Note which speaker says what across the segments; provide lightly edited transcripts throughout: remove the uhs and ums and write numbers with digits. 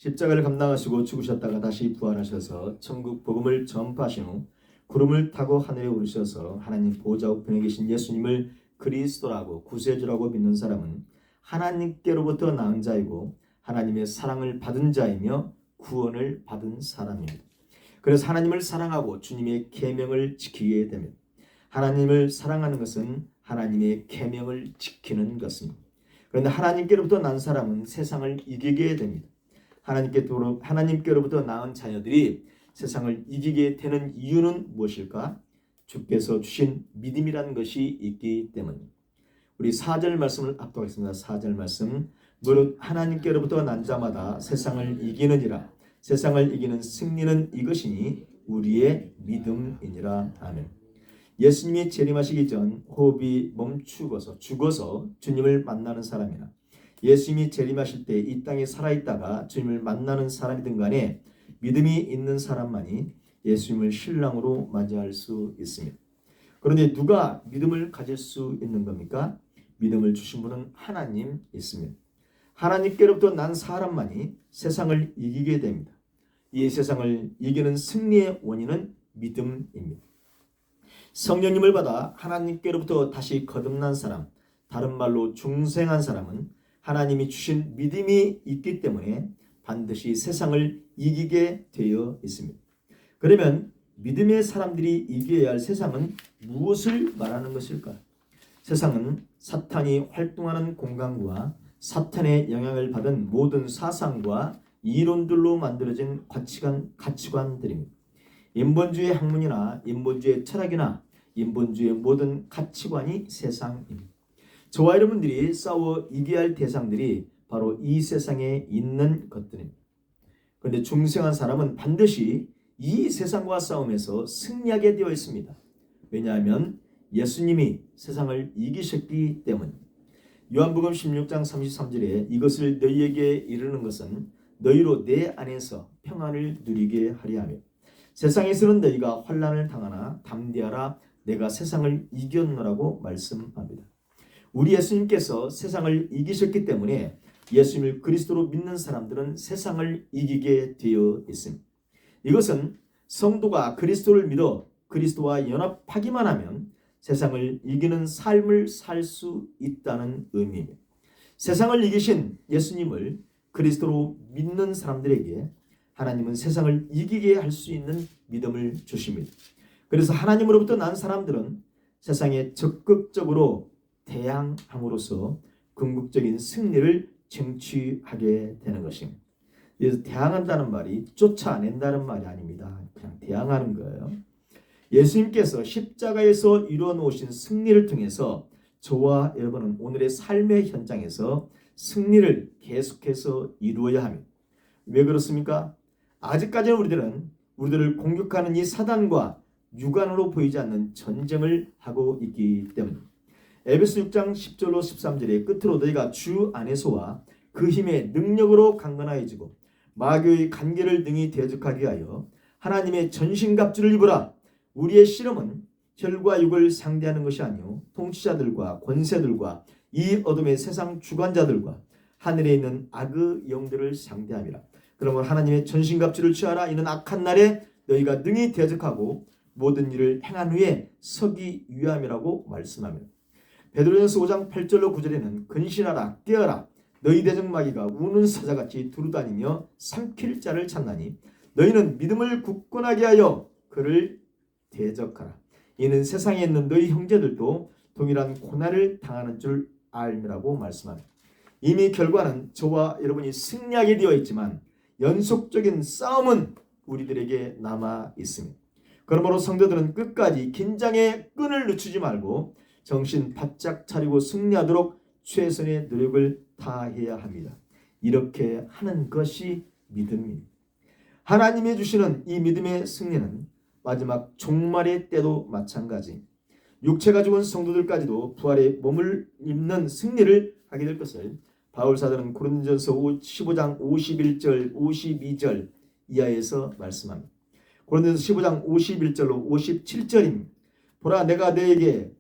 Speaker 1: 십자가를 감당하시고 죽으셨다가 다시 부활하셔서 천국 복음을 전파하신 후 구름을 타고 하늘에 오르셔서 하나님 보좌 우편에 계신 예수님을 그리스도라고 구세주라고 믿는 사람은 하나님께로부터 나은 자이고 하나님의 사랑을 받은 자이며 구원을 받은 사람입니다. 그래서 하나님을 사랑하고 주님의 계명을 지키게 됩니다. 하나님을 사랑하는 것은 하나님의 계명을 지키는 것입니다. 그런데 하나님께로부터 난 사람은 세상을 이기게 됩니다. 하나님께로부터 낳은 자녀들이 세상을 이기게 되는 이유는 무엇일까? 주께서 주신 믿음이라는 것이 있기 때문입니다. 우리 4절 말씀을 압도하겠습니다. 4절 말씀. 무릇 하나님께로부터 난 자마다 세상을 이기느니라. 세상을 이기는 승리는 이것이니 우리의 믿음이니라. 아멘. 예수님이 재림하시기 전 호흡이 죽어서 주님을 만나는 사람이나 예수님이 재림하실 때 이 땅에 살아있다가 주님을 만나는 사람이든 간에 믿음이 있는 사람만이 예수님을 신랑으로 맞이할 수 있습니다. 그런데 누가 믿음을 가질 수 있는 겁니까? 믿음을 주신 분은 하나님 있습니다. 하나님께로부터 난 사람만이 세상을 이기게 됩니다. 이 세상을 이기는 승리의 원인은 믿음입니다. 성령님을 받아 하나님께로부터 다시 거듭난 사람, 다른 말로 중생한 사람은 하나님이 주신 믿음이 있기 때문에 반드시 세상을 이기게 되어 있습니다. 그러면 믿음의 사람들이 이겨야 할 세상은 무엇을 말하는 것일까? 세상은 사탄이 활동하는 공간과 사탄의 영향을 받은 모든 사상과 이론들로 만들어진 가치관들입니다. 인본주의 학문이나 인본주의 철학이나 인본주의 모든 가치관이 세상입니다. 저와 여러분들이 싸워 이겨야 할 대상들이 바로 이 세상에 있는 것들입니다. 그런데 중생한 사람은 반드시 이 세상과 싸움에서 승리하게 되어 있습니다. 왜냐하면 예수님이 세상을 이기셨기 때문입니다. 요한복음 16장 33절에 이것을 너희에게 이르는 것은 너희로 내 안에서 평안을 누리게 하려 하며 세상에서는 너희가 환난을 당하나 담대하라 내가 세상을 이겼노라고 말씀합니다. 우리 예수님께서 세상을 이기셨기 때문에 예수님을 그리스도로 믿는 사람들은 세상을 이기게 되어 있습니다. 이것은 성도가 그리스도를 믿어 그리스도와 연합하기만 하면 세상을 이기는 삶을 살 수 있다는 의미입니다. 세상을 이기신 예수님을 그리스도로 믿는 사람들에게 하나님은 세상을 이기게 할 수 있는 믿음을 주십니다. 그래서 하나님으로부터 난 사람들은 세상에 적극적으로 대항함으로써 궁극적인 승리를 쟁취하게 되는 것입니다. 그래서 대항한다는 말이 쫓아낸다는 말이 아닙니다. 그냥 대항하는 거예요. 예수님께서 십자가에서 이루어 놓으신 승리를 통해서 저와 여러분은 오늘의 삶의 현장에서 승리를 계속해서 이루어야 합니다. 왜 그렇습니까? 아직까지는 우리들을 공격하는 이 사단과 육안으로 보이지 않는 전쟁을 하고 있기 때문입니다. 에베소 6장 10절로 13절의 끝으로 너희가 주 안에서와 그 힘의 능력으로 강건하여지고 마귀의 간계를 능히 대적하게 하여 하나님의 전신갑주를 입으라. 우리의 씨름은 혈과 육을 상대하는 것이 아니요 통치자들과 권세들과 이 어둠의 세상 주관자들과 하늘에 있는 악의 영들을 상대함이라. 그러면 하나님의 전신갑주를 취하라. 이는 악한 날에 너희가 능히 대적하고 모든 일을 행한 후에 서기 위함이라고 말씀합니다. 베드로전서 5장 8절로 9절에는 근신하라 깨어라 너희 대적마귀가 우는 사자같이 두루다니며 삼킬 자를 찾나니 너희는 믿음을 굳건하게 하여 그를 대적하라. 이는 세상에 있는 너희 형제들도 동일한 고난을 당하는 줄 알미라고 말씀합니다. 이미 결과는 저와 여러분이 승리하게 되어 있지만 연속적인 싸움은 우리들에게 남아 있습니다. 그러므로 성도들은 끝까지 긴장의 끈을 늦추지 말고 정신 바짝 차리고 승리하도록 최선의 노력을 다해야 합니다. 이렇게 하는 것이 믿음입니다. 하나님이 주시는 이 믿음의 승리는 마지막 종말의 때도 마찬가지 육체가 죽은 성도들까지도 부활의 몸을 입는 승리를 하게 될 것을 바울사도는 고린도전서 15장 51절 52절 이하에서 말씀합니다. 고린도전서 15장 51절로 57절입니다. 보라 내가 너에게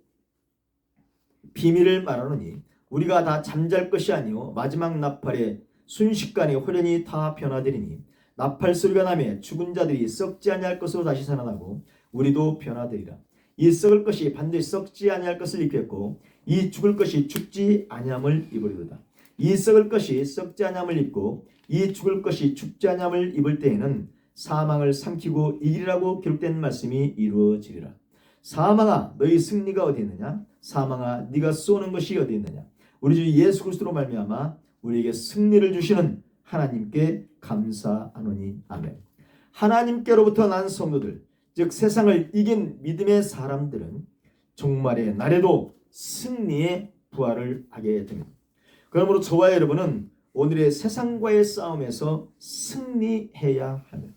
Speaker 1: 비밀을 말하노니 우리가 다 잠잘 것이 아니요 마지막 나팔의 순식간에 홀연히 다 변화되리니 나팔 소리가 나며 죽은 자들이 썩지 아니할 것으로 다시 살아나고 우리도 변화되리라. 이 썩을 것이 반드시 썩지 아니할 것을 입겠고 이 죽을 것이 죽지 아니함을 입으리로다. 이 썩을 것이 썩지 아니함을 입고 이 죽을 것이 죽지 아니함을 입을 때에는 사망을 삼키고 이기리라고 기록된 말씀이 이루어지리라. 사망아 너희 승리가 어디 있느냐? 사망아 네가 쏘는 것이 어디 있느냐? 우리 주 예수 그리스도로 말미암아 우리에게 승리를 주시는 하나님께 감사하노니 아멘. 하나님께로부터 난 성도들, 즉 세상을 이긴 믿음의 사람들은 종말의 날에도 승리의 부활을 하게 됩니다. 그러므로 저와 여러분은 오늘의 세상과의 싸움에서 승리해야 합니다.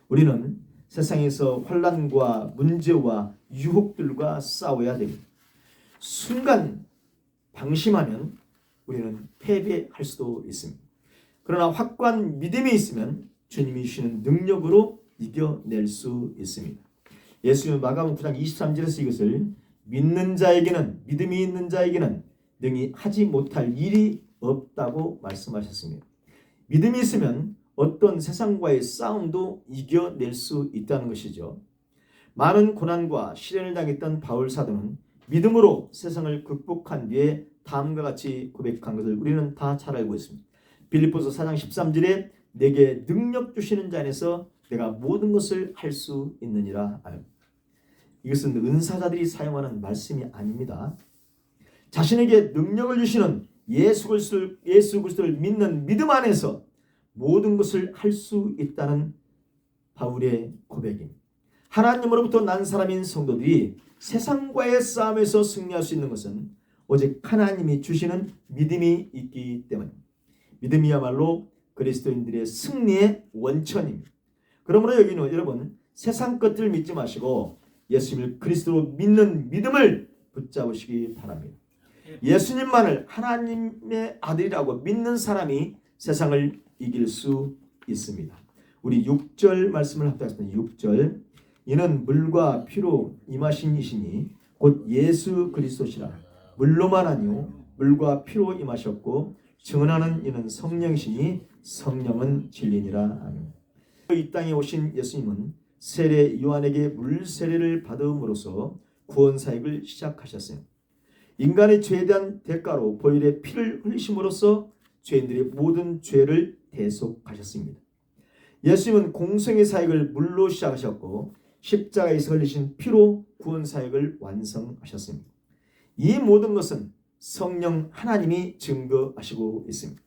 Speaker 1: 우리는 세상에서 혼란과 문제와 유혹들과 싸워야 됩니다. 순간 방심하면 우리는 패배할 수도 있습니다. 그러나 확고한 믿음이 있으면 주님이 주시는 능력으로 이겨낼 수 있습니다. 예수님은 마가복음 9장 23절에서 이것을 믿는 자에게는 믿음이 있는 자에게는 능히 하지 못할 일이 없다고 말씀하셨습니다. 믿음이 있으면 어떤 세상과의 싸움도 이겨낼 수 있다는 것이죠. 많은 고난과 시련을 당했던 바울 사도는 믿음으로 세상을 극복한 뒤에 다음과 같이 고백한 것을 우리는 다 잘 알고 있습니다. 빌립보서 4장 13절에 내게 능력 주시는 자 안에서 내가 모든 것을 할 수 있느니라. 이것은 은사자들이 사용하는 말씀이 아닙니다. 자신에게 능력을 주시는 예수 그리스도를 믿는 믿음 안에서 모든 것을 할 수 있다는 바울의 고백입니다. 하나님으로부터 난 사람인 성도들이 세상과의 싸움에서 승리할 수 있는 것은 오직 하나님이 주시는 믿음이 있기 때문입니다. 믿음이야말로 그리스도인들의 승리의 원천입니다. 그러므로 여기는 여러분 세상 것들을 믿지 마시고 예수님을 그리스도로 믿는 믿음을 붙잡으시기 바랍니다. 예수님만을 하나님의 아들이라고 믿는 사람이 세상을 이길 수 있습니다. 우리 6절 말씀을 합독하겠습니다. 6절 이는 물과 피로 임하신 이시니 곧 예수 그리스도시라. 물로만 아니요 물과 피로 임하셨고 증언하는 이는 성령이시니 성령은 진리니라. 아멘. 이 땅에 오신 예수님은 세례 요한에게 물 세례를 받음으로써 구원 사역을 시작하셨어요. 인간의 죄에 대한 대가로 보혈의 피를 흘리심으로써 죄인들의 모든 죄를 대속하셨습니다. 예수님은 공생의 사역을 물로 시작하셨고 십자가에서 흘리신 피로 구원 사역을 완성하셨습니다. 이 모든 것은 성령 하나님이 증거하시고 있습니다.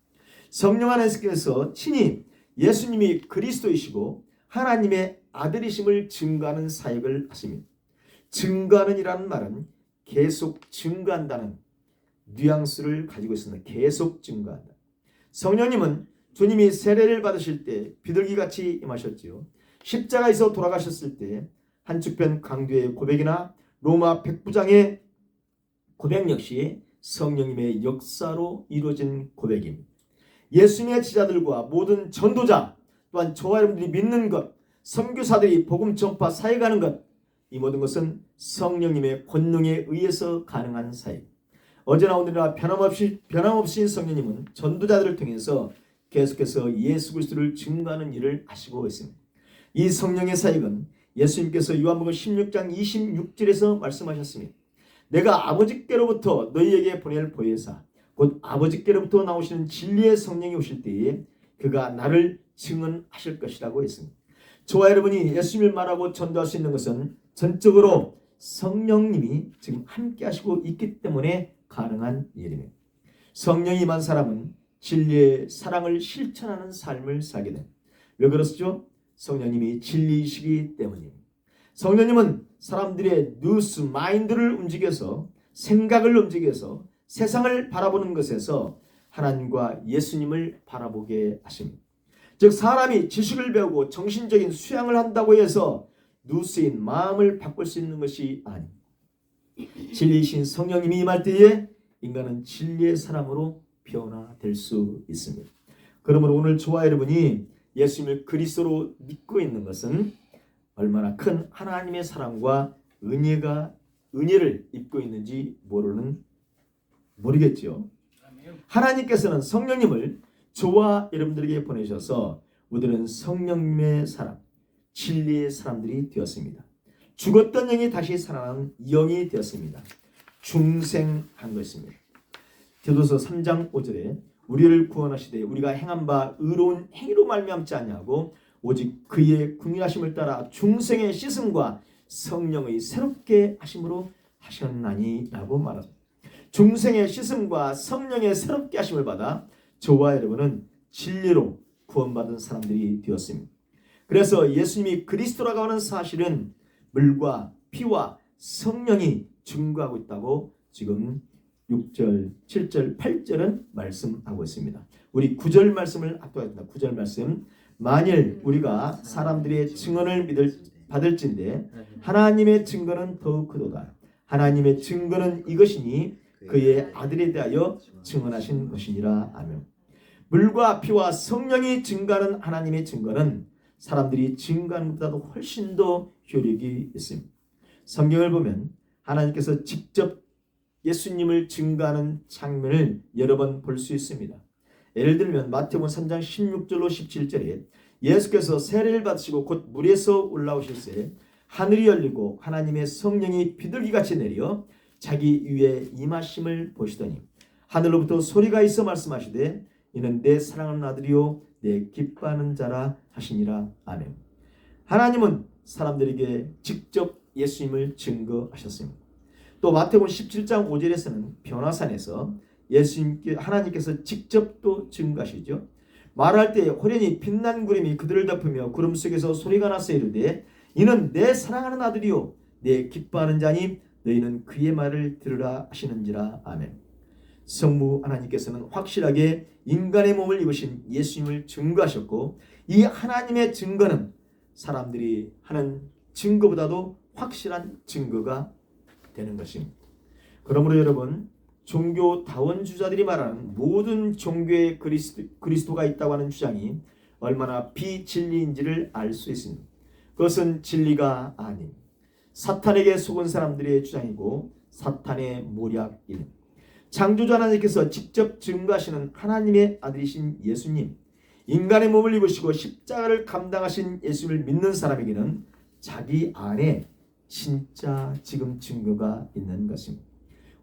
Speaker 1: 성령 하나님께서 친히 예수님이 그리스도이시고 하나님의 아들이심을 증거하는 사역을 하십니다. 증거하는 이라는 말은 계속 증거한다는 뉘앙스를 가지고 있습니다. 계속 증거한다. 성령님은 주님이 세례를 받으실 때 비둘기같이 임하셨지요. 십자가에서 돌아가셨을 때 한축편 강도의 고백이나 로마 백부장의 고백 역시 성령님의 역사로 이루어진 고백입니다. 예수님의 지자들과 모든 전도자 또한 저와 여러분들이 믿는 것, 선교사들이 복음 전파 사역하는 것, 이 모든 것은 성령님의 권능에 의해서 가능한 사역. 어제나 오늘이나 변함없이 성령님은 전도자들을 통해서 계속해서 예수 그리스도를 증거하는 일을 하시고 있습니다. 이 성령의 사역은 예수님께서 요한복음 16장 26절에서 말씀하셨습니다. 내가 아버지께로부터 너희에게 보낼 보혜사 곧 아버지께로부터 나오시는 진리의 성령이 오실 때에 그가 나를 증언하실 것이라고 했습니다. 저와 여러분이 예수님을 말하고 전도할 수 있는 것은 전적으로 성령님이 지금 함께 하시고 있기 때문에 가능한 일입니다. 성령이 임한 사람은 진리의 사랑을 실천하는 삶을 살게 됩니다. 왜 그렇죠? 성령님이 진리이시기 때문입니다. 성령님은 사람들의 뉴스 마인드를 움직여서 생각을 움직여서 세상을 바라보는 것에서 하나님과 예수님을 바라보게 하십니다. 즉 사람이 지식을 배우고 정신적인 수양을 한다고 해서 누스인 마음을 바꿀 수 있는 것이 아닙니다. 진리이신 성령님이 임할 때에 인간은 진리의 사람으로 변화될 수 있습니다. 그러므로 오늘 저와 여러분이 예수님을 그리스도로 믿고 있는 것은 얼마나 큰 하나님의 사랑과 은혜를 입고 있는지 모르겠죠. 하나님께서는 성령님을 저와 여러분들에게 보내셔서 우리는 성령님의 사람, 진리의 사람들이 되었습니다. 죽었던 영이 다시 살아난 영이 되었습니다. 중생한 것입니다. 디도서 3장 5절에 우리를 구원하시되 우리가 행한 바 의로운 행위로 말미암지 아니하고 오직 그의 긍휼하심을 따라 중생의 씻음과 성령의 새롭게 하심으로 하셨나니라고 말합니다. 중생의 씻음과 성령의 새롭게 하심을 받아 저와 여러분은 진리로 구원받은 사람들이 되었습니다. 그래서 예수님이 그리스도라고 하는 사실은 물과 피와 성령이 증거하고 있다고 지금 6절, 7절, 8절은 말씀하고 있습니다. 우리 9절 말씀을 압도하겠습니다. 9절 말씀. 만일 우리가 사람들의 증언을 받을진대 하나님의 증거는 더욱 크도다. 하나님의 증거는 이것이니 그의 아들에 대하여 증언하신 것이니라. 아멘. 물과 피와 성령이 증거하는 하나님의 증거는 사람들이 증거하는 것보다도 훨씬 더 효력이 있습니다. 성경을 보면 하나님께서 직접 예수님을 증거하는 장면을 여러 번 볼 수 있습니다. 예를 들면 마태복음 3장 16절로 17절에 예수께서 세례를 받으시고 곧 물에서 올라오실새 하늘이 열리고 하나님의 성령이 비둘기같이 내려 자기 위에 임하심을 보시더니 하늘로부터 소리가 있어 말씀하시되 이는 내 사랑하는 아들이요 내 기뻐하는 자라 하시니라. 아멘. 하나님은 사람들에게 직접 예수님을 증거하셨습니다. 또 마태복음 17장 5절에서는 변화산에서 하나님께서 직접 또 증거하시죠. 말할 때 호련히 빛난 구름이 그들을 덮으며 구름 속에서 소리가 나서 이르되 이는 내 사랑하는 아들이요 내 기뻐하는 자니 너희는 그의 말을 들으라 하시는지라. 아멘. 성부 하나님께서는 확실하게 인간의 몸을 입으신 예수님을 증거하셨고 이 하나님의 증거는 사람들이 하는 증거보다도 확실한 증거가 되는 것입니다. 그러므로 여러분 종교 다원주자들이 말하는 모든 종교에 그리스도가 있다고 하는 주장이 얼마나 비진리인지를 알 수 있습니다. 그것은 진리가 아닌 사탄에게 속은 사람들의 주장이고 사탄의 모략입니다. 창조주 하나님께서 직접 증거하시는 하나님의 아들이신 예수님, 인간의 몸을 입으시고 십자가를 감당하신 예수를 믿는 사람에게는 자기 안에 진짜 지금 증거가 있는 것입니다.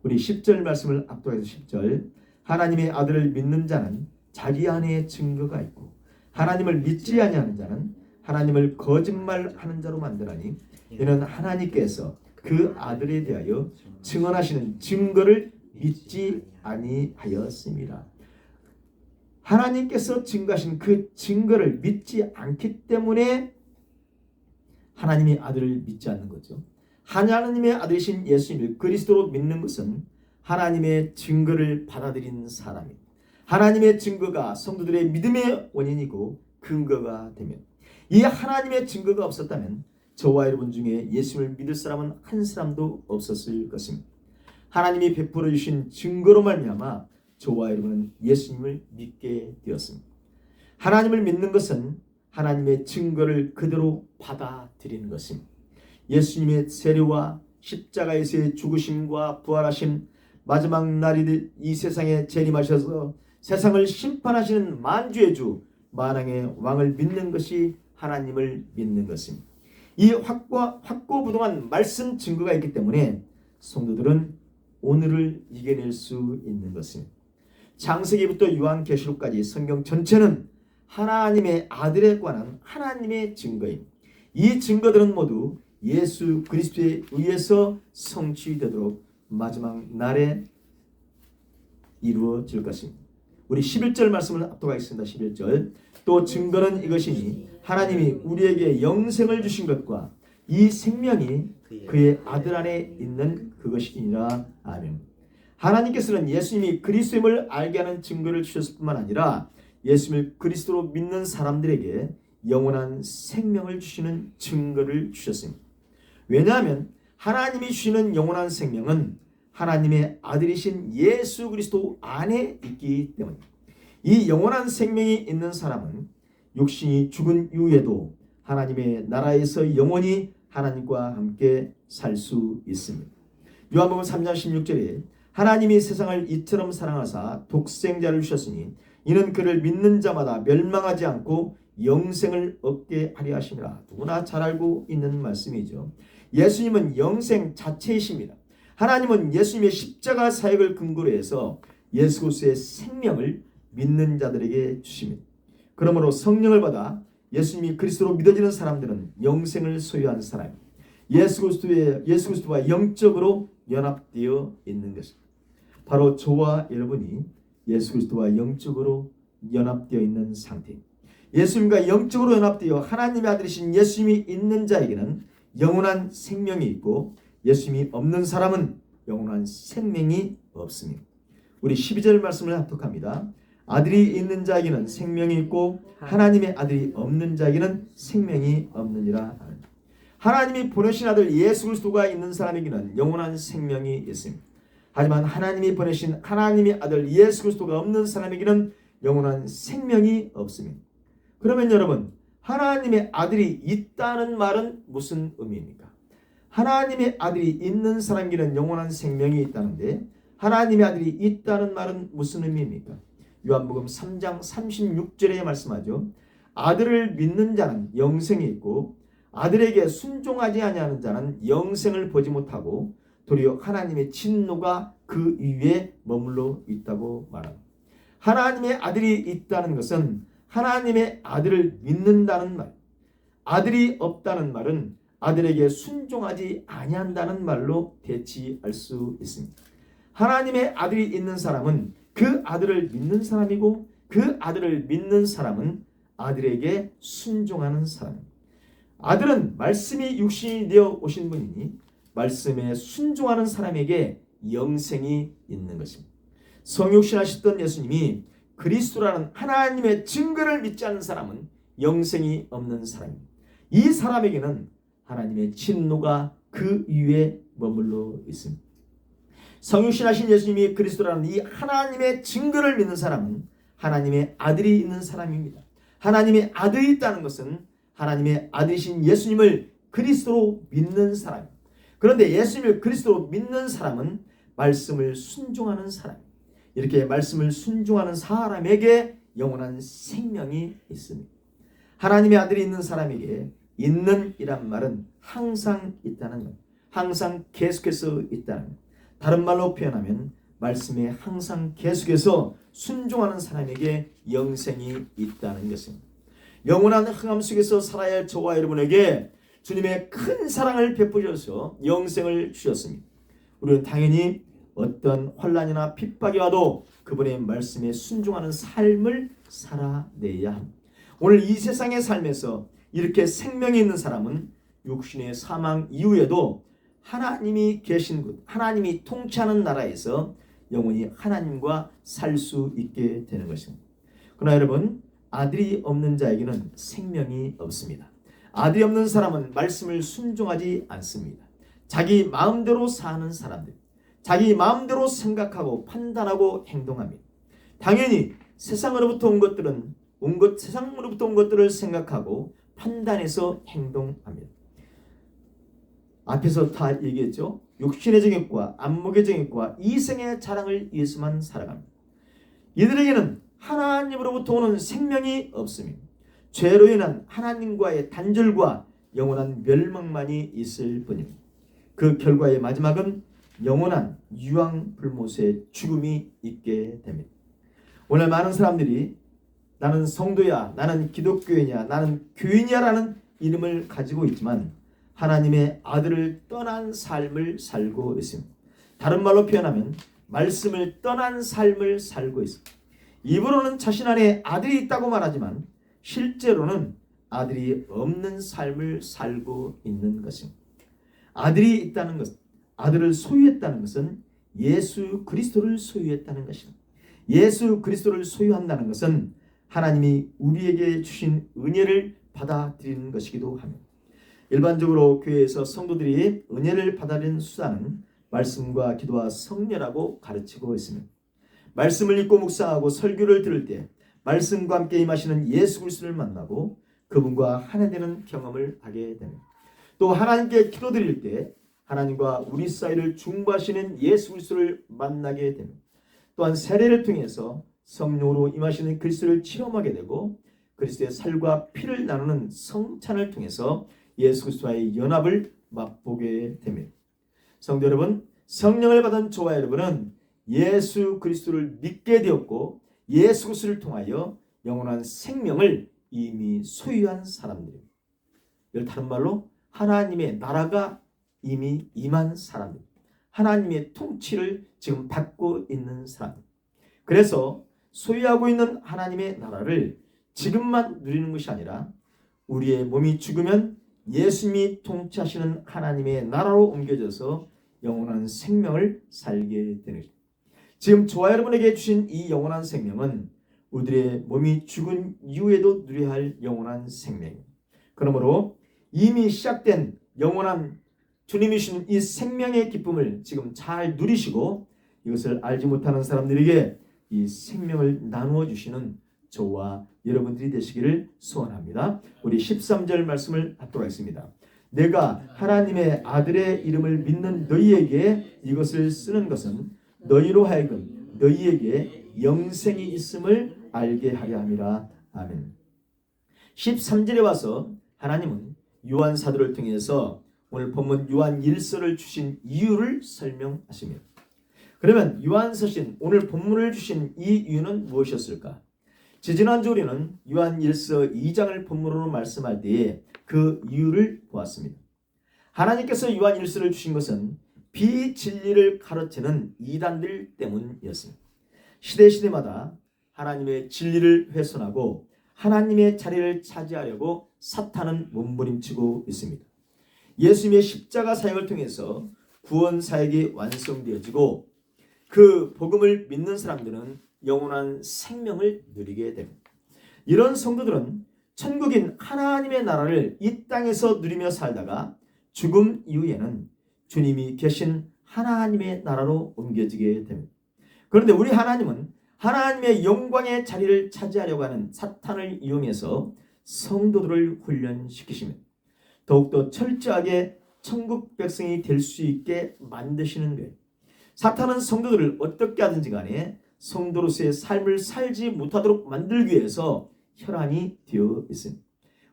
Speaker 1: 우리 10절 말씀을 압도해서 10절 하나님의 아들을 믿는 자는 자기 안에 증거가 있고 하나님을 믿지 아니하는 자는 하나님을 거짓말하는 자로 만드나니 이는 하나님께서 그 아들에 대하여 증언하시는 증거를 믿지 아니하였습니다. 하나님께서 증거하신 그 증거를 믿지 않기 때문에 하나님의 아들을 믿지 않는 거죠. 하나님의 아들이신 예수님을 그리스도로 믿는 것은 하나님의 증거를 받아들인 사람입니다. 하나님의 증거가 성도들의 믿음의 원인이고 근거가 되면 이 하나님의 증거가 없었다면 저와 여러분 중에 예수님을 믿을 사람은 한 사람도 없었을 것입니다. 하나님이 베풀어 주신 증거로 말미암아 저와 여러분은 예수님을 믿게 되었습니다. 하나님을 믿는 것은 하나님의 증거를 그대로 받아들이는 것입니다. 예수님의 세례와 십자가에서의 죽으심과 부활하심, 마지막 날이 이 세상에 재림하셔서 세상을 심판하시는 만주의 주 만왕의 왕을 믿는 것이 하나님을 믿는 것입니다. 이 확고부동한 말씀 증거가 있기 때문에 성도들은 오늘을 이겨낼 수 있는 것입니다. 창세기부터 요한계시록까지 성경 전체는 하나님의 아들에 관한 하나님의 증거입니다. 이 증거들은 모두 예수 그리스도에 의해서 성취되도록 마지막 날에 이루어질 것입니다. 우리 11절 말씀을 압도하겠습니다. 11절 또 증거는 이것이니 하나님이 우리에게 영생을 주신 것과 이 생명이 그의 아들 안에 있는 그것이니라. 아멘. 하나님께서는 예수님이 그리스도임을 알게 하는 증거를 주셨을 뿐만 아니라 예수님을 그리스도로 믿는 사람들에게 영원한 생명을 주시는 증거를 주셨습니다. 왜냐하면 하나님이 주시는 영원한 생명은 하나님의 아들이신 예수 그리스도 안에 있기 때문입니다. 이 영원한 생명이 있는 사람은 육신이 죽은 이후에도 하나님의 나라에서 영원히 하나님과 함께 살 수 있습니다. 요한복음 3장 16절에 하나님이 세상을 이처럼 사랑하사 독생자를 주셨으니 이는 그를 믿는 자마다 멸망하지 않고 영생을 얻게 하려 하심이라. 누구나 잘 알고 있는 말씀이죠. 예수님은 영생 자체이십니다. 하나님은 예수님의 십자가 사역을 근거로 해서 예수 그리스도의 생명을 믿는 자들에게 주십니다. 그러므로 성령을 받아 예수님이 그리스도로 믿어지는 사람들은 영생을 소유한 사람입니다. 예수 그리스도와 영적으로 연합되어 있는 것입니다. 바로 저와 여러분이 예수 그리스도와 영적으로 연합되어 있는 상태입니다. 예수님과 영적으로 연합되어 하나님의 아들이신 예수님이 있는 자에게는 영원한 생명이 있고 예수님이 없는 사람은 영원한 생명이 없습니다. 우리 12절 말씀을 합독합니다. 아들이 있는 자에게는 생명이 있고 하나님의 아들이 없는 자에게는 생명이 없느니라. 하나님이 보내신 아들 예수 그리스도가 있는 사람에게는 영원한 생명이 있습니다. 하지만 하나님이 보내신 하나님의 아들 예수 그리스도가 없는 사람에게는 영원한 생명이 없습니다. 그러면 여러분, 하나님의 아들이 있다는 말은 무슨 의미입니까? 하나님의 아들이 있는 사람에게는 영원한 생명이 있다는데 하나님의 아들이 있다는 말은 무슨 의미입니까? 요한복음 3장 36절에 말씀하죠. 아들을 믿는 자는 영생이 있고 아들에게 순종하지 아니하는 자는 영생을 보지 못하고 도리어 하나님의 진노가 그 위에 머물러 있다고 말합니다. 하나님의 아들이 있다는 것은 하나님의 아들을 믿는다는 말, 아들이 없다는 말은 아들에게 순종하지 아니한다는 말로 대치할 수 있습니다. 하나님의 아들이 있는 사람은 그 아들을 믿는 사람이고 그 아들을 믿는 사람은 아들에게 순종하는 사람입니다. 아들은 말씀이 육신이 되어 오신 분이니 말씀에 순종하는 사람에게 영생이 있는 것입니다. 성육신하셨던 예수님이 그리스도라는 하나님의 증거를 믿지 않는 사람은 영생이 없는 사람입니다. 이 사람에게는 하나님의 진노가 그 위에 머물러 있습니다. 성육신하신 예수님이 그리스도라는 이 하나님의 증거를 믿는 사람은 하나님의 아들이 있는 사람입니다. 하나님의 아들이 있다는 것은 하나님의 아들이신 예수님을 그리스도로 믿는 사람입니다. 그런데 예수님을 그리스도로 믿는 사람은 말씀을 순종하는 사람입니다. 이렇게 말씀을 순종하는 사람에게 영원한 생명이 있습니다. 하나님의 아들이 있는 사람에게 있는 이란 말은 항상 있다는 것, 항상 계속해서 있다는 것. 다른 말로 표현하면 말씀에 항상 계속해서 순종하는 사람에게 영생이 있다는 것입니다. 영원한 흥함 속에서 살아야 할 저와 여러분에게 주님의 큰 사랑을 베푸셔서 영생을 주셨습니다. 우리는 당연히 어떤 환난이나 핍박이 와도 그분의 말씀에 순종하는 삶을 살아내야 합니다. 오늘 이 세상의 삶에서 이렇게 생명이 있는 사람은 육신의 사망 이후에도 하나님이 계신 곳, 하나님이 통치하는 나라에서 영원히 하나님과 살 수 있게 되는 것입니다. 그러나 여러분, 아들이 없는 자에게는 생명이 없습니다. 아들이 없는 사람은 말씀을 순종하지 않습니다. 자기 마음대로 사는 사람들, 자기 마음대로 생각하고 판단하고 행동합니다. 당연히 세상으로부터 온 것들을 생각하고 판단해서 행동합니다. 앞에서 다 얘기했죠. 육신의 정욕과 안목의 정욕과 이생의 자랑을 위해서만 살아갑니다. 이들에게는 하나님으로부터 오는 생명이 없습니다. 죄로 인한 하나님과의 단절과 영원한 멸망만이 있을 뿐입니다. 그 결과의 마지막은 영원한 유황불못의 죽음이 있게 됩니다. 오늘 많은 사람들이 나는 성도야, 나는 기독교인이야, 나는 교인이야 라는 이름을 가지고 있지만 하나님의 아들을 떠난 삶을 살고 있습니다. 다른 말로 표현하면 말씀을 떠난 삶을 살고 있습니다. 입으로는 자신 안에 아들이 있다고 말하지만 실제로는 아들이 없는 삶을 살고 있는 것입니다. 아들이 있다는 것, 아들을 소유했다는 것은 예수 그리스도를 소유했다는 것입니다. 예수 그리스도를 소유한다는 것은 하나님이 우리에게 주신 은혜를 받아들이는 것이기도 합니다. 일반적으로 교회에서 성도들이 은혜를 받아들이는 수단은 말씀과 기도와 성례라고 가르치고 있습니다. 말씀을 읽고 묵상하고 설교를 들을 때 말씀과 함께 임하시는 예수 그리스도를 만나고 그분과 하나 되는 경험을 하게 됩니다. 또 하나님께 기도드릴 때 하나님과 우리 사이를 중보하시는 예수 그리스도를 만나게 됩니다. 또한 세례를 통해서 성령으로 임하시는 그리스도를 체험하게 되고 그리스도의 살과 피를 나누는 성찬을 통해서 예수 그리스도와의 연합을 맛보게 됩니다. 성도 여러분, 성령을 받은 저와 여러분은 예수 그리스도를 믿게 되었고 예수 그리스도를 통하여 영원한 생명을 이미 소유한 사람들입니다. 다른 말로 하나님의 나라가 이미 임한 사람입니다. 하나님의 통치를 지금 받고 있는 사람. 그래서 소유하고 있는 하나님의 나라를 지금만 누리는 것이 아니라 우리의 몸이 죽으면 예수님이 통치하시는 하나님의 나라로 옮겨져서 영원한 생명을 살게 되는 것입니다. 지금 저와 여러분에게 주신 이 영원한 생명은 우리의 몸이 죽은 이후에도 누려야 할 영원한 생명입니다. 그러므로 이미 시작된 영원한 주님이 주신 이 생명의 기쁨을 지금 잘 누리시고 이것을 알지 못하는 사람들에게 이 생명을 나누어 주시는 저와 여러분들이 되시기를 소원합니다. 우리 13절 말씀을 받도록 하겠습니다. 내가 하나님의 아들의 이름을 믿는 너희에게 이것을 쓰는 것은 너희로 하여금 너희에게 영생이 있음을 알게 하려 함이라. 아멘. 13절에 와서 하나님은 요한 사도를 통해서 오늘 본문 요한 1서를 주신 이유를 설명하십니다. 그러면 요한서신 오늘 본문을 주신 이 이유는 무엇이었을까? 지지난주 우리는 요한 1서 2장을 본문으로 말씀할 때에 그 이유를 보았습니다. 하나님께서 요한 1서를 주신 것은 비진리를 가르치는 이단들 때문이었습니다. 시대마다 하나님의 진리를 훼손하고 하나님의 자리를 차지하려고 사탄은 몸부림치고 있습니다. 예수님의 십자가 사역을 통해서 구원 사역이 완성되어지고 그 복음을 믿는 사람들은 영원한 생명을 누리게 됩니다. 이런 성도들은 천국인 하나님의 나라를 이 땅에서 누리며 살다가 죽음 이후에는 주님이 계신 하나님의 나라로 옮겨지게 됩니다. 그런데 우리 하나님은 하나님의 영광의 자리를 차지하려고 하는 사탄을 이용해서 성도들을 훈련시키십니다. 더욱더 철저하게 천국 백성이 될 수 있게 만드시는 거예요. 사탄은 성도들을 어떻게 하든지 간에 성도로서의 삶을 살지 못하도록 만들기 위해서 혈안이 되어 있습니다.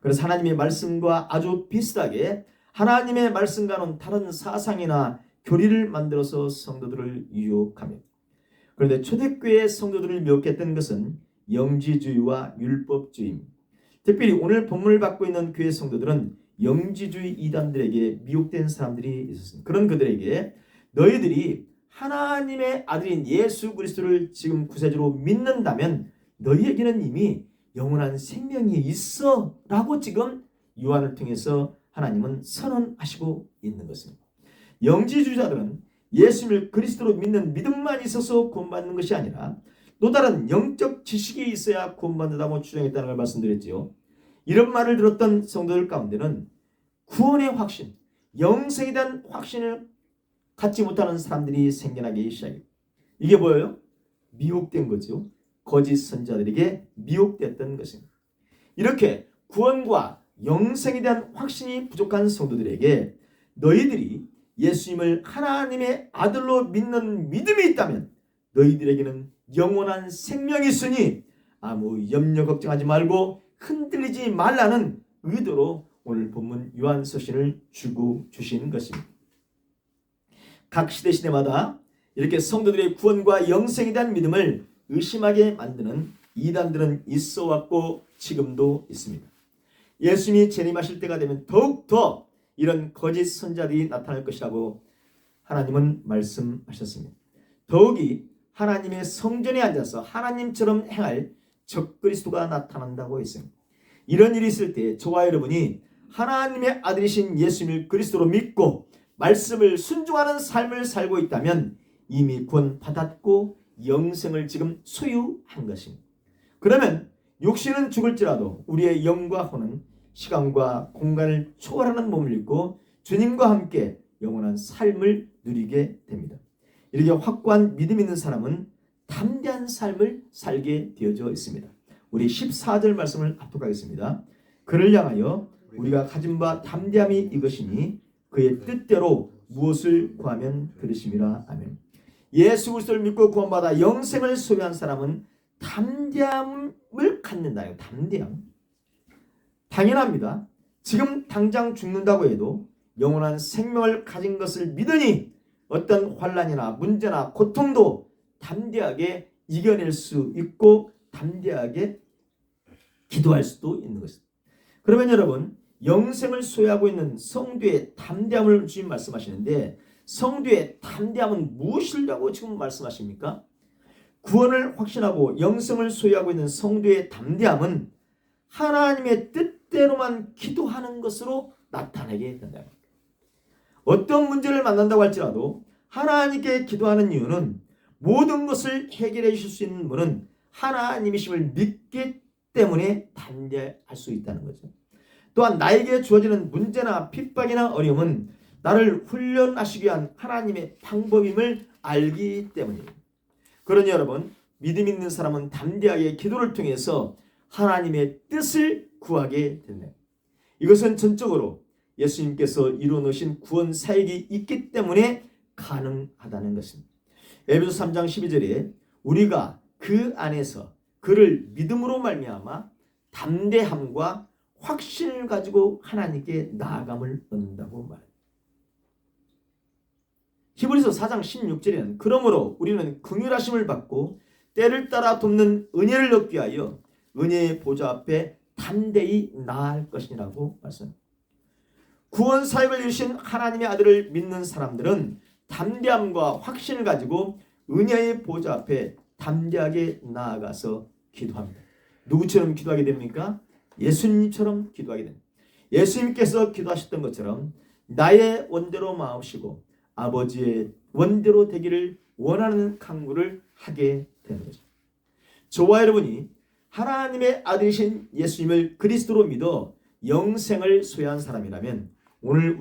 Speaker 1: 그래서 하나님의 말씀과 아주 비슷하게 하나님의 말씀과는 다른 사상이나 교리를 만들어서 성도들을 유혹합니다. 그런데 초대교회 성도들을 미혹했던 것은 영지주의와 율법주의입니다. 특별히 오늘 본문을 받고 있는 교회 성도들은 영지주의 이단들에게 미혹된 사람들이 있었습니다. 그런 그들에게 너희들이 하나님의 아들인 예수 그리스도를 지금 구세주로 믿는다면 너희에게는 이미 영원한 생명이 있어 라고 지금 요한을 통해서 하나님은 선언하시고 있는 것입니다. 영지주의자들은 예수님을 그리스도로 믿는 믿음만 있어서 구원받는 것이 아니라 또 다른 영적 지식이 있어야 구원받는다고 주장했다는 걸 말씀드렸지요. 이런 말을 들었던 성도들 가운데는 구원의 확신, 영생에 대한 확신을 갖지 못하는 사람들이 생겨나기 시작해요. 이게 뭐예요? 미혹된 거죠. 거짓 선자들에게 미혹됐던 것입니다. 이렇게 구원과 영생에 대한 확신이 부족한 성도들에게 너희들이 예수님을 하나님의 아들로 믿는 믿음이 있다면 너희들에게는 영원한 생명이 있으니 아무 염려 걱정하지 말고 흔들리지 말라는 의도로 오늘 본문 요한서신을 주고 주시는 것입니다. 각 시대마다 이렇게 성도들의 구원과 영생에 대한 믿음을 의심하게 만드는 이단들은 있어 왔고 지금도 있습니다. 예수님이 재림하실 때가 되면 더욱더 이런 거짓 선자들이 나타날 것이라고 하나님은 말씀하셨습니다. 더욱이 하나님의 성전에 앉아서 하나님처럼 행할 적그리스도가 나타난다고 했습니다. 이런 일이 있을 때 저와 여러분이 하나님의 아들이신 예수님을 그리스도로 믿고 말씀을 순종하는 삶을 살고 있다면 이미 구원받았고 영생을 지금 소유한 것입니다. 그러면 육신은 죽을지라도 우리의 영과魂은 시간과 공간을 초월하는 몸을 입고 주님과 함께 영원한 삶을 누리게 됩니다. 이렇게 확고한 믿음 있는 사람은 담대한 삶을 살게 되어져 있습니다. 우리 14절 말씀을 합독하겠습니다. 그를 향하여 우리가 가진 바 담대함이 이것이니 그의 뜻대로 무엇을 구하면 들으심이라. 아멘. 예수 그리스도를 믿고 구원받아 영생을 소유한 사람은 담대함을 갖는다. 담대함. 당연합니다. 지금 당장 죽는다고 해도 영원한 생명을 가진 것을 믿으니 어떤 환난이나 문제나 고통도 담대하게 이겨낼 수 있고 담대하게 기도할 수도 있는 것입니다. 그러면 여러분, 영생을 소유하고 있는 성도의 담대함을 주님 말씀하시는데, 성도의 담대함은 무엇이라고 지금 말씀하십니까? 구원을 확신하고 영생을 소유하고 있는 성도의 담대함은 하나님의 뜻대로만 기도하는 것으로 나타나게 된다. 어떤 문제를 만난다고 할지라도 하나님께 기도하는 이유는 모든 것을 해결해 주실 수 있는 분은 하나님이심을 믿기 때문에 담대할 수 있다는 거죠. 또한 나에게 주어지는 문제나 핍박이나 어려움은 나를 훈련하시기 위한 하나님의 방법임을 알기 때문입니다. 그러니 여러분, 믿음 있는 사람은 담대하게 기도를 통해서 하나님의 뜻을 구하게 된다. 이것은 전적으로 예수님께서 이루어 놓으신 구원 사역이 있기 때문에 가능하다는 것입니다. 에베소 3장 12절에 우리가 그 안에서 그를 믿음으로 말미암아 담대함과 확신을 가지고 하나님께 나아감을 얻는다고 말합니다. 히브리서 4장 16절에는 그러므로 우리는 긍휼하심을 받고 때를 따라 돕는 은혜를 얻기 위하여 은혜의 보좌 앞에 담대히 나아갈 것이라고 말씀합니다. 구원 사역을 이루신 하나님의 아들을 믿는 사람들은 담대함과 확신을 가지고 은혜의 보좌 앞에 담대하게 나아가서 기도합니다. 누구처럼 기도하게 됩니까? 예수님처럼 기도하게 됩니다. 예수님께서 기도하셨던 것처럼 나의 원대로 마옵시고 아버지의 원대로 되기를 원하는 간구를 하게 되는 거죠. 저와 여러분이 하나님의 아들이신 예수님을 그리스도로 믿어 영생을 소유한 사람이라면 오늘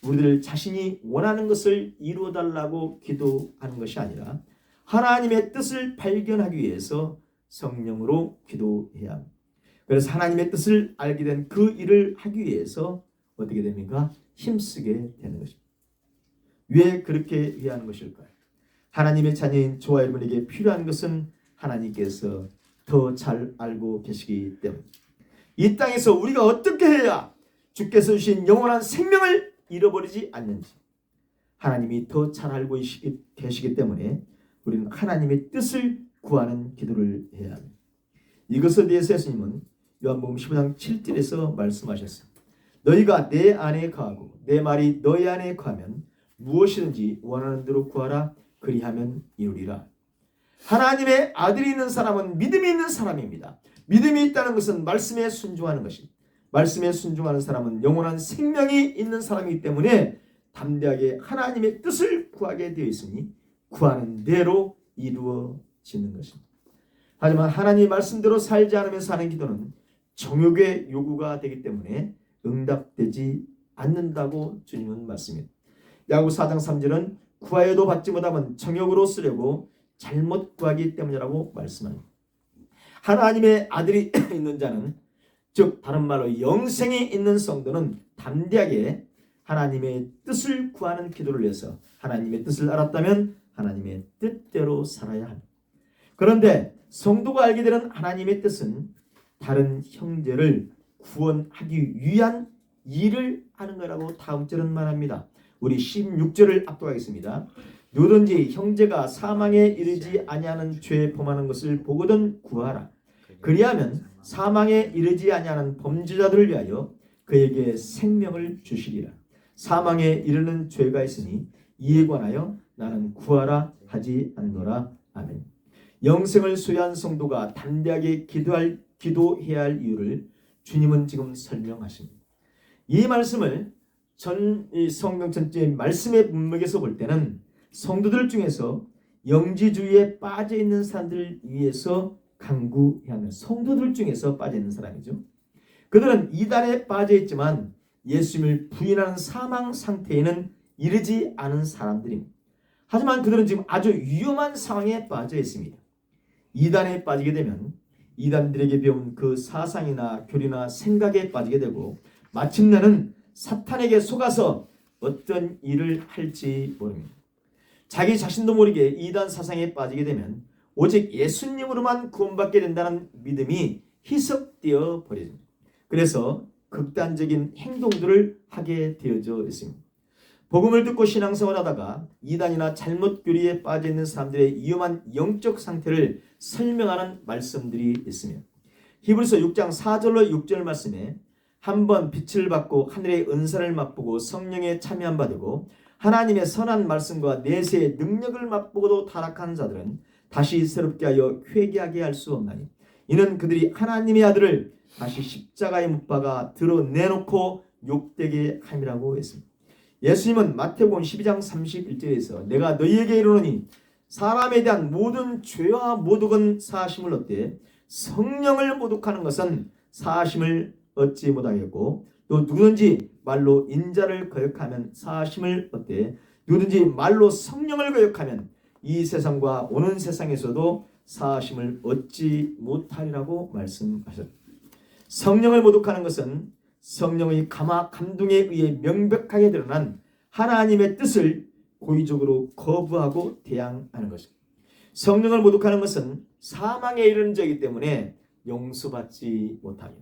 Speaker 1: 우리들 자신이 원하는 것을 이루어달라고 기도하는 것이 아니라 하나님의 뜻을 발견하기 위해서 성령으로 기도해야 합니다. 그래서 하나님의 뜻을 알게 된 그 일을 하기 위해서 어떻게 됩니까? 힘쓰게 되는 것입니다. 왜 그렇게 해야 하는 것일까요? 하나님의 자녀인 저와 여러분에게 필요한 것은 하나님께서 더 잘 알고 계시기 때문에 이 땅에서 우리가 어떻게 해야 주께서 주신 영원한 생명을 잃어버리지 않는지 하나님이 더 잘 알고 계시기 때문에 우리는 하나님의 뜻을 구하는 기도를 해야 합니다. 이것에 대해서 예수님은 요한복음 15장 7절에서 말씀하셨습니다. 너희가 내 안에 거하고 내 말이 너희 안에 거하면 무엇이든지 원하는 대로 구하라 그리하면 이루리라. 하나님의 아들이 있는 사람은 믿음이 있는 사람입니다. 믿음이 있다는 것은 말씀에 순종하는 것입니다. 말씀에 순종하는 사람은 영원한 생명이 있는 사람이기 때문에 담대하게 하나님의 뜻을 구하게 되어 있으니 구하는 대로 이루어지는 것입니다. 하지만 하나님의 말씀대로 살지 않으며 사는 기도는 정욕의 요구가 되기 때문에 응답되지 않는다고 주님은 말씀합니다. 야고보서 4장 3절은 구하여도 받지 못하면 정욕으로 쓰려고 잘못 구하기 때문이라고 말씀합니다. 하나님의 아들이 있는 자는 즉 다른 말로 영생이 있는 성도는 담대하게 하나님의 뜻을 구하는 기도를 해서 하나님의 뜻을 알았다면 하나님의 뜻대로 살아야 합니다. 그런데 성도가 알게 되는 하나님의 뜻은 다른 형제를 구원하기 위한 일을 하는 거라고 다음 절은 말합니다. 우리 16절을 압도하겠습니다. 누구든지 형제가 사망에 이르지 아니하는 죄에 범하는 것을 보거든 구하라. 그리하면 사망에 이르지 아니하는 범죄자들을 위하여 그에게 생명을 주시리라. 사망에 이르는 죄가 있으니 이에 관하여 나는 구하라 하지 않노라. 아멘. 영생을 소유한 성도가 담대하게 기도해야 할 이유를 주님은 지금 설명하십니다. 이 말씀을 성경 전체의 말씀의 문맥에서 볼 때는 성도들 중에서 영지주의에 빠져 있는 사람들을 위해서 간구해야 하는 성도들 중에서 빠져 있는 사람이죠. 그들은 이단에 빠져 있지만 예수님을 부인하는 사망 상태에는 이르지 않은 사람들입니다. 하지만 그들은 지금 아주 위험한 상황에 빠져 있습니다. 이단에 빠지게 되면 이단들에게 배운 그 사상이나 교리나 생각에 빠지게 되고 마침내는 사탄에게 속아서 어떤 일을 할지 모릅니다. 자기 자신도 모르게 이단 사상에 빠지게 되면 오직 예수님으로만 구원받게 된다는 믿음이 희석되어 버려집니다. 그래서 극단적인 행동들을 하게 되어져 있습니다. 복음을 듣고 신앙생활 하다가 이단이나 잘못 교리에 빠져 있는 사람들의 위험한 영적 상태를 설명하는 말씀들이 있으며, 히브리서 6장 4절로 6절 말씀에 한번 빛을 받고 하늘의 은사를 맛보고 성령에 참여한 바 되고 하나님의 선한 말씀과 내세의 능력을 맛보고도 타락한 자들은 다시 새롭게 하여 회개하게 할 수 없나니 이는 그들이 하나님의 아들을 다시 십자가에 못 박아 드러내놓고 욕되게 함이라고 했습니다. 예수님은 마태복음 12장 31절에서 내가 너희에게 이르노니 사람에 대한 모든 죄와 모독은 사하심을 얻되 성령을 모독하는 것은 사하심을 얻지 못하겠고, 또 누구든지 말로 인자를 거역하면 사하심을 얻되 누구든지 말로 성령을 거역하면 이 세상과 오는 세상에서도 사하심을 얻지 못하리라고 말씀하셨습니다. 성령을 모독하는 것은 성령의 감화 감동에 의해 명백하게 드러난 하나님의 뜻을 고의적으로 거부하고 대항하는 것입니다. 성령을 모독하는 것은 사망에 이르는 자이기 때문에 용서받지 못하며,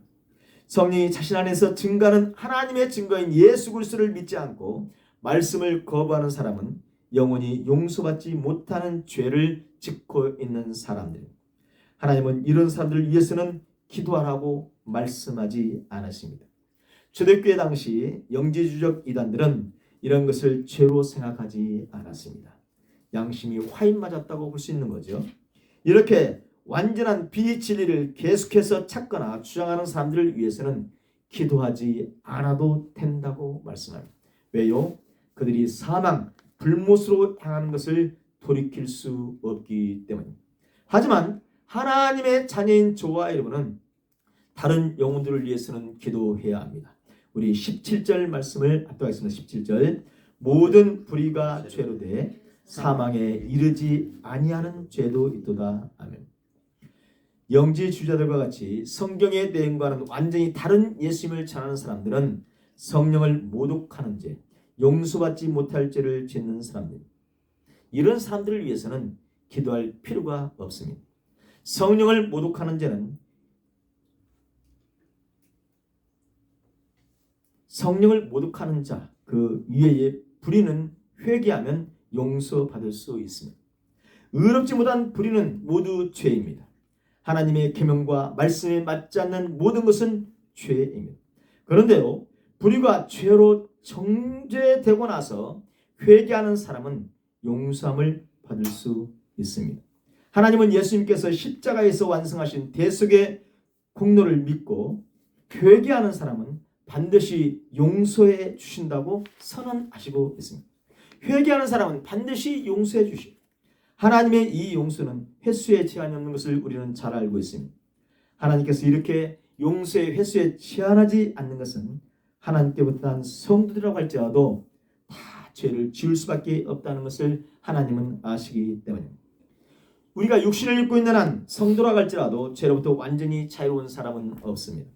Speaker 1: 성령이 자신 안에서 증거하는 하나님의 증거인 예수 그리스도를 믿지 않고 말씀을 거부하는 사람은 영원히 용서받지 못하는 죄를 짓고 있는 사람들입니다. 하나님은 이런 사람들을 위해서는 기도하라고 말씀하지 않으십니다. 초대교회 당시 영지주적 이단들은 이런 것을 죄로 생각하지 않았습니다. 양심이 화인 맞았다고 볼 수 있는 거죠. 이렇게 완전한 비진리를 계속해서 찾거나 주장하는 사람들을 위해서는 기도하지 않아도 된다고 말씀합니다. 왜요? 그들이 사망, 불못으로 향하는 것을 돌이킬 수 없기 때문입니다. 하지만 하나님의 자녀인 저와 여러분은 다른 영혼들을 위해서는 기도해야 합니다. 우리 17절 말씀을 합독하겠습니다. 17절 모든 불의가 죄로 돼 사망에 이르지 아니하는 죄도 있도다. 아멘. 영지주의자들과 같이 성경의 내용과는 완전히 다른 예수님을 전하는 사람들은 성령을 모독하는 죄, 용서받지 못할 죄를 짓는 사람들, 이런 사람들을 위해서는 기도할 필요가 없습니다. 성령을 모독하는 죄는 성령을 모독하는 자, 그 위에 불의는 회개하면 용서받을 수 있습니다. 의롭지 못한 불의는 모두 죄입니다. 하나님의 계명과 말씀에 맞지 않는 모든 것은 죄입니다. 그런데요, 불의가 죄로 정죄되고 나서 회개하는 사람은 용서함을 받을 수 있습니다. 하나님은 예수님께서 십자가에서 완성하신 대속의 공로를 믿고 회개하는 사람은 반드시 용서해 주신다고 선언하시고 있습니다. 회개하는 사람은 반드시 용서해 주시고, 하나님의 이 용서는 횟수에 제한이 없는 것을 우리는 잘 알고 있습니다. 하나님께서 이렇게 용서의 횟수에 제한하지 않는 것은 하나님께부터 난 성도들이라고 할지라도 다 죄를 지을 수밖에 없다는 것을 하나님은 아시기 때문입니다. 우리가 육신을 입고 있는 한 성도라고 할지라도 죄로부터 완전히 자유로운 사람은 없습니다.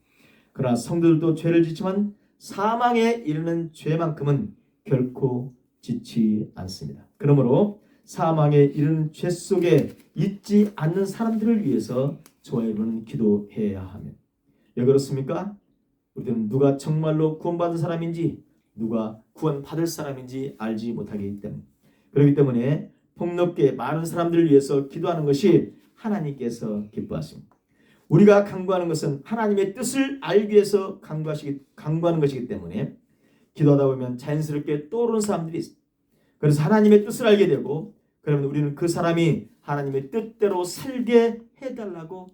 Speaker 1: 그러나 성도들도 죄를 짓지만 사망에 이르는 죄만큼은 결코 짓지 않습니다. 그러므로 사망에 이르는 죄 속에 있지 않는 사람들을 위해서 저와 여러분은 기도해야 하며, 왜 그렇습니까? 우리는 누가 정말로 구원받은 사람인지 누가 구원받을 사람인지 알지 못하기 때문에, 그렇기 때문에 폭넓게 많은 사람들을 위해서 기도하는 것이 하나님께서 기뻐하십니다. 우리가 간구하는 것은 하나님의 뜻을 알기 위해서 간구하는 것이기 때문에 기도하다 보면 자연스럽게 떠오르는 사람들이 있습니다. 그래서 하나님의 뜻을 알게 되고, 그러면 우리는 그 사람이 하나님의 뜻대로 살게 해달라고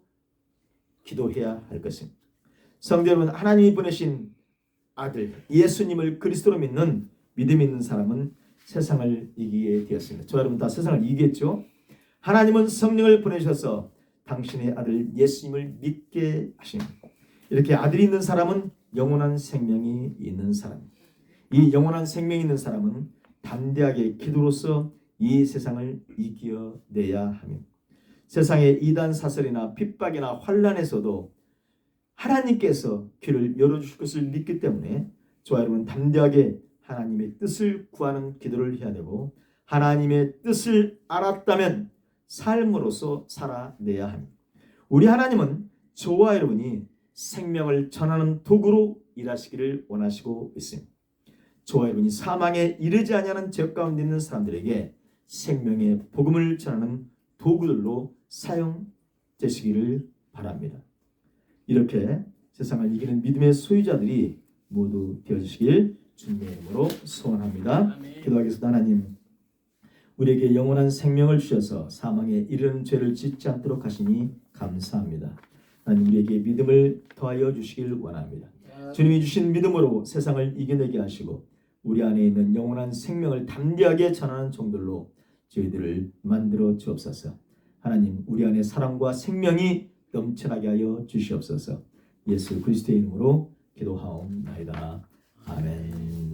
Speaker 1: 기도해야 할 것입니다. 성도 여러분, 하나님이 보내신 아들 예수님을 그리스도로 믿는 믿음 있는 사람은 세상을 이기게 되었습니다. 저 여러분 다 세상을 이기겠죠? 하나님은 성령을 보내셔서 당신의 아들 예수님을 믿게 하십니다. 이렇게 아들이 있는 사람은 영원한 생명이 있는 사람입니다. 이 영원한 생명이 있는 사람은 담대하게 기도로서 이 세상을 이겨내야 합니다. 세상의 이단 사설이나 핍박이나 환난에서도 하나님께서 길을 열어주실 것을 믿기 때문에 저와 여러분 담대하게 하나님의 뜻을 구하는 기도를 해야 되고, 하나님의 뜻을 알았다면 삶으로서 살아내야 합니다. 우리 하나님은 저와 여러분이 생명을 전하는 도구로 일하시기를 원하시고 있습니다. 저와 여러분이 사망에 이르지 아니하는 죄 가운데 있는 사람들에게 생명의 복음을 전하는 도구들로 사용되시기를 바랍니다. 이렇게 세상을 이기는 믿음의 소유자들이 모두 되어주시길 주님의 이름으로 소원합니다. 기도하겠습니다. 하나님, 우리에게 영원한 생명을 주셔서 사망에 이르는 죄를 짓지 않도록 하시니 감사합니다. 하나님, 우리에게 믿음을 더하여 주시길 원합니다. 주님이 주신 믿음으로 세상을 이겨내게 하시고 우리 안에 있는 영원한 생명을 담대하게 전하는 종들로 저희들을 만들어 주옵소서. 하나님, 우리 안에 사랑과 생명이 넘쳐나게 하여 주시옵소서. 예수 그리스도의 이름으로 기도하옵나이다. 아멘.